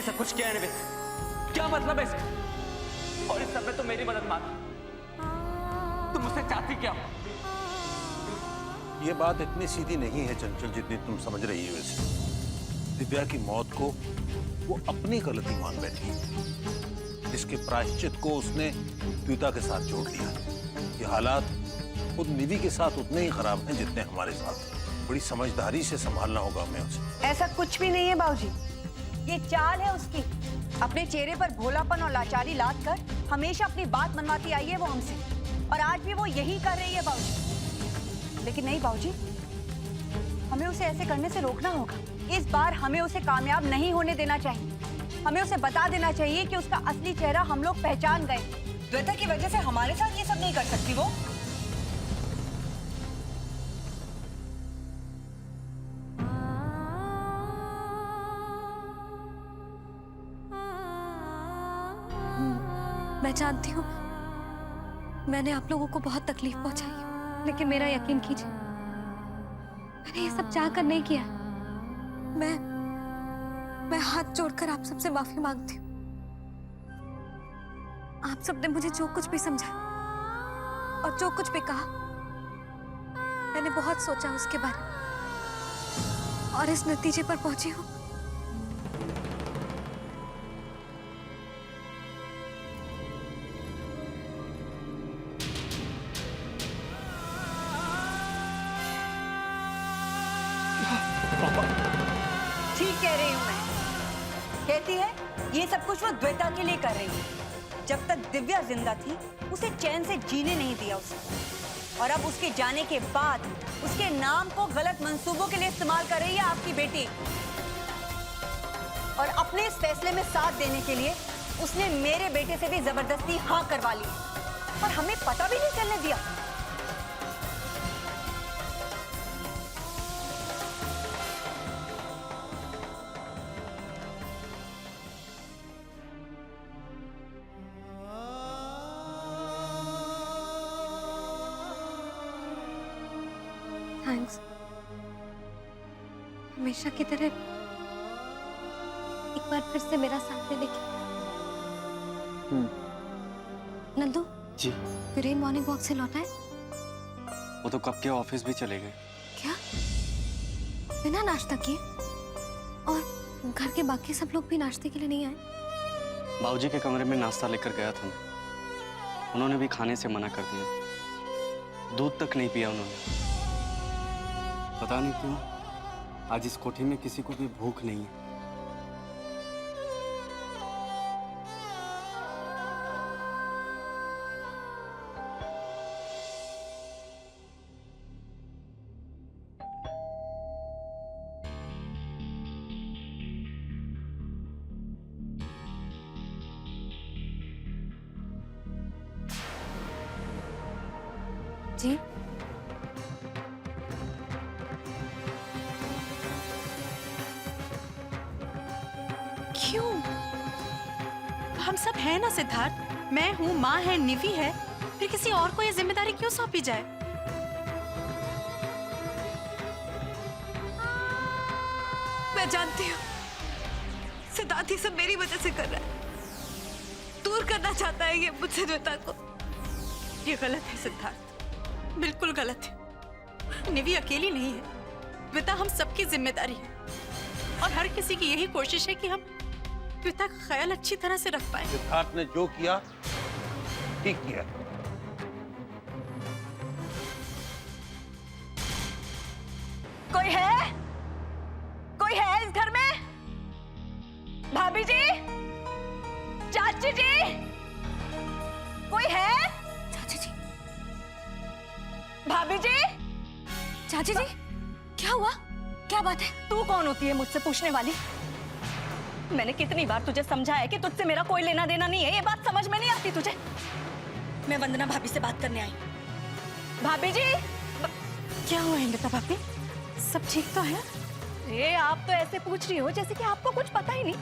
सब कुछ किया है निवेद? क्या मतलब है इसका? और इस सब में तो मेरी मदद मांग, तुम मुझसे चाहती क्या हो? ये बात इतनी सीधी नहीं है चंचल जितनी तुम समझ रही हो इसे। दिव्या की मौत को वो अपनी गलती मान बैठी, इसके प्रायश्चित को उसने द्विता के साथ जोड़ लिया। ये हालात खुद निधि के साथ उतने ही खराब हैं जितने हमारे साथ। बड़ी समझदारी से संभालना होगा हमें उसे। ऐसा कुछ भी नहीं है बाबूजी, ये चाल है उसकी। अपने चेहरे पर भोलापन और लाचारी लाद कर हमेशा अपनी बात मनवाती आई है वो हमसे, और आज भी वो यही कर रही है बाबूजी। लेकिन नहीं बाबूजी, हमें उसे ऐसे करने से रोकना होगा। इस बार हमें उसे कामयाब नहीं होने देना चाहिए। हमें उसे बता देना चाहिए कि उसका असली चेहरा हम लोग पहचान गए। द्विता की वजह से हमारे साथ ये सब नहीं कर सकती वो। मैं जानती हूँ मैंने आप लोगों को बहुत तकलीफ पहुंचाई है, लेकिन मेरा यकीन कीजिए मैंने ये सब चाहकर नहीं किया। मैं हाथ जोड़कर आप सबसे माफी मांगती हूँ। आप सबने मुझे जो कुछ भी समझा और जो कुछ भी कहा, मैंने बहुत सोचा उसके बारे में और इस नतीजे पर पहुंची हूँ। ठीक कह रही हूँ मैं। कहती है ये सब कुछ वो द्विता के लिए कर रही है। जब तक दिव्या जिंदा थी उसे चैन से जीने नहीं दिया उसे, और अब उसके जाने के बाद उसके नाम को गलत मंसूबों के लिए इस्तेमाल कर रही है आपकी बेटी। और अपने इस फैसले में साथ देने के लिए उसने मेरे बेटे से भी जबरदस्ती हाँ करवा ली, और हमें पता भी नहीं चलने दिया। थैंक्स। हमेशा की तरह एक बार फिर से मेरा साथ देने के लिए। नंदू जी। वीरेन मॉर्निंग वॉक से लौटा है? वो तो कब के ऑफिस भी चले गए। क्या? बिना नाश्ता किए? और घर के बाकी सब लोग भी नाश्ते के लिए नहीं आए? बाबूजी के कमरे में नाश्ता लेकर गया था, उन्होंने भी खाने से मना कर दिया। दूध तक नहीं पिया उन्होंने। पता नहीं क्यों आज इस कोठी में किसी को भी भूख नहीं है। जी? क्यों? हम सब हैं ना सिद्धार्थ, मैं हूँ, माँ है, निवी है, फिर किसी और को ये जिम्मेदारी क्यों सौंपी जाए? मैं जानती हूँ सिद्धार्थ ये सब मेरी वजह से कर रहा है, दूर करना चाहता है ये मुझसे द्विता को। ये गलत है सिद्धार्थ, बिल्कुल गलत है। निवी अकेली नहीं है, द्विता हम सबकी जिम्मेदारी है, और हर किसी की यही कोशिश है कि हम द्विता का ख्याल अच्छी तरह से रख पाए। सिद्धार्थ ने जो किया ठीक किया। कोई है? कोई है इस घर में? भाभी जी, चाची जी, कोई है? चाची जी, भाभी जी, चाची जी, क्या हुआ? क्या बात है? तू कौन होती है मुझसे पूछने वाली? मैंने कितनी बार तुझे समझाया कि तुझसे मेरा कोई लेना देना नहीं है, ये बात समझ में नहीं आती तुझे? मैं वंदना भाभी से बात करने आई। भाभी जी, क्या हुआ है लता भाभी, सब ठीक तो है? ये आप तो ऐसे पूछ रही हो जैसे कि आपको कुछ पता ही नहीं।